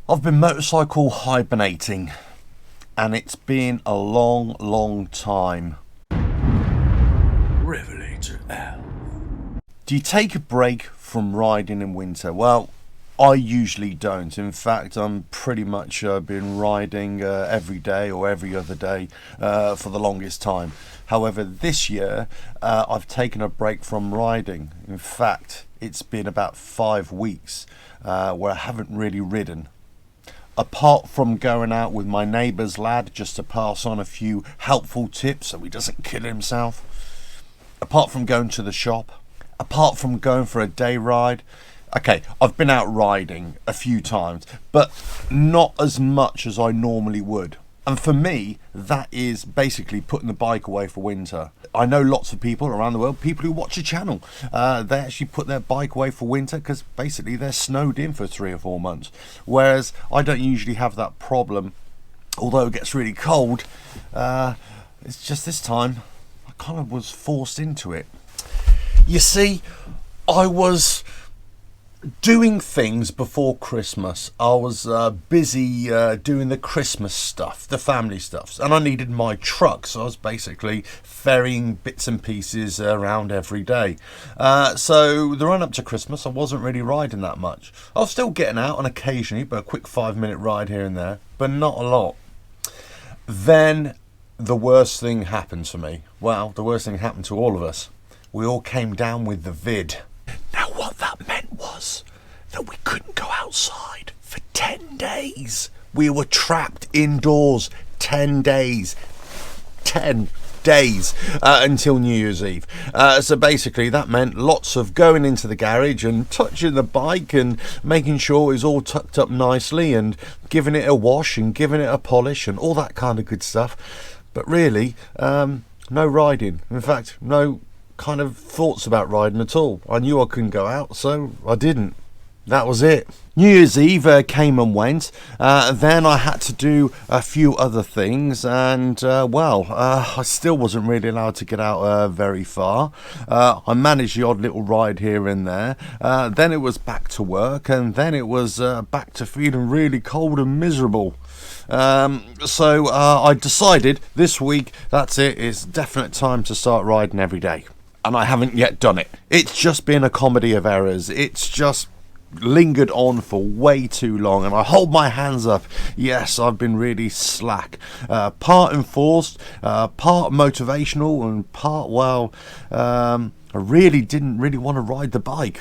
I've been motorcycle hibernating, and it's been a long time. RevelatorAlf. Do you take a break from riding in winter? Well, I usually don't. In fact, I'm pretty much been riding every day or every other day for the longest time. However, this year I've taken a break from riding. In fact, it's been about 5 weeks where I haven't really ridden. Apart from going out with my neighbour's lad just to pass on a few helpful tips so he doesn't kill himself. Apart from going to the shop. Apart from going for a day ride. Okay, I've been out riding a few times, but not as much as I normally would. And for me, that is basically putting the bike away for winter. I know lots of people around the world, people who watch the channel, they actually put their bike away for winter because basically they're snowed in for 3 or 4 months. Whereas I don't usually have that problem, although it gets really cold. It's just this time, I kind of was forced into it. You see, I was doing things before Christmas. I was busy doing the Christmas stuff, the family stuff, and I needed my truck, so I was basically ferrying bits and pieces around every day. So the run up to Christmas, I wasn't really riding that much. I was still getting out and occasionally, but a quick 5-minute ride here and there, but not a lot. Then the worst thing happened to me. Well, the worst thing happened to all of us. We all came down with the vid. Now what that meant was that we couldn't go outside for 10 days. We were trapped indoors 10 days. 10 days until New Year's Eve. So basically that meant lots of going into the garage and touching the bike and making sure it was all tucked up nicely and giving it a wash and giving it a polish and all that kind of good stuff. But really, no riding. In fact, no kind of thoughts about riding at all. I knew I couldn't go out, so I didn't. That was it. New Year's Eve came and went. Then I had to do a few other things, and I still wasn't really allowed to get out very far. I managed the odd little ride here and there. Then it was back to work, and then it was back to feeling really cold and miserable. So I decided this week, that's it, it's definite time to start riding every day. And I haven't yet done it. It's just been a comedy of errors. It's just lingered on for way too long, and I hold my hands up. Yes, I've been really slack. Part enforced, part motivational, and part, I really didn't really want to ride the bike,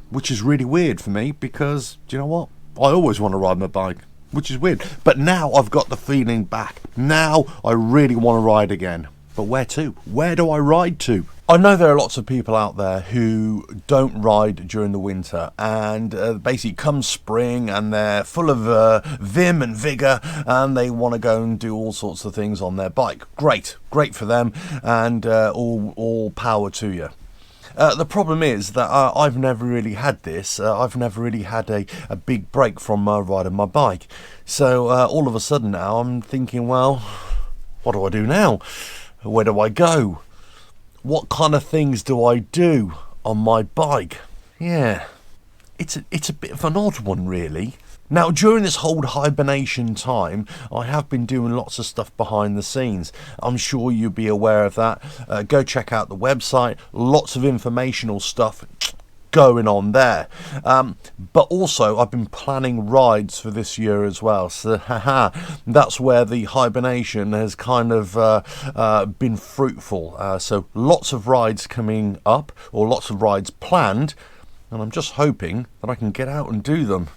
which is really weird for me because, do you know what? I always want to ride my bike, which is weird. But now I've got the feeling back. Now I really want to ride again. But where to? Where do I ride to? I know there are lots of people out there who don't ride during the winter, and basically come spring and they're full of vim and vigour and they want to go and do all sorts of things on their bike. Great for them, and all power to you. The problem is that I've never really had this. I've never really had a big break from riding my bike. So all of a sudden now I'm thinking, well, what do I do now? Where do I go? What kind of things do I do on my bike? Yeah, it's a bit of an odd one, really. Now, during this whole hibernation time, I have been doing lots of stuff behind the scenes. I'm sure you'll be aware of that. Go check out the website. Lots of informational stuff going on there. But also, I've been planning rides for this year as well. So, that's where the hibernation has kind of been fruitful. So, lots of rides coming up, or lots of rides planned. And I'm just hoping that I can get out and do them.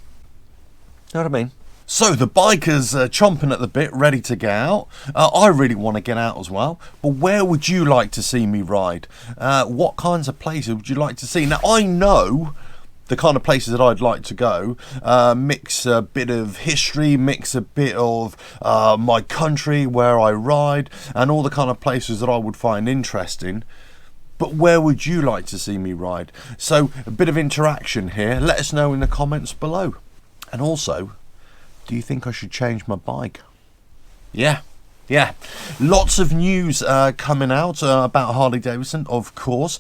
You know what I mean? So the bikers are chomping at the bit, ready to get out. I really want to get out as well. But where would you like to see me ride? What kinds of places would you like to see? Now, I know the kind of places that I'd like to go. Mix a bit of history, mix a bit of my country, where I ride, and all the kind of places that I would find interesting. But where would you like to see me ride? So a bit of interaction here. Let us know in the comments below. And also, do you think I should change my bike? Yeah, Yeah, lots of news coming out about Harley Davidson, of course.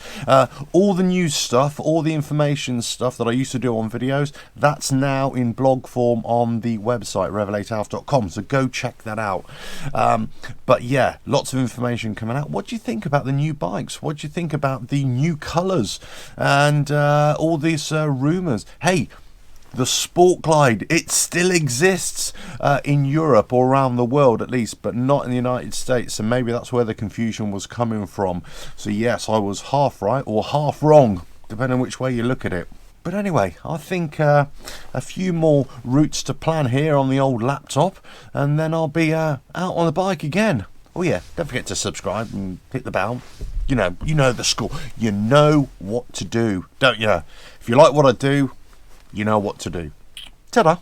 All the news stuff, all the information stuff that I used to do on videos, that's now in blog form on the website, RevelatorAlf.com, so go check that out. But yeah, lots of information coming out. What do you think about the new bikes? What do you think about the new colours and all these rumours? Hey, the Sport Glide, it still exists in Europe or around the world at least, but not in the United States, so maybe that's where the confusion was coming from. So yes, I was half right or half wrong, depending on which way you look at it. But anyway, I think a few more routes to plan here on the old laptop, and then I'll be out on the bike again. Oh yeah, don't forget to subscribe and hit the bell. You know the score. You know what to do, don't you? If you like what I do, you know what to do. Ta-da!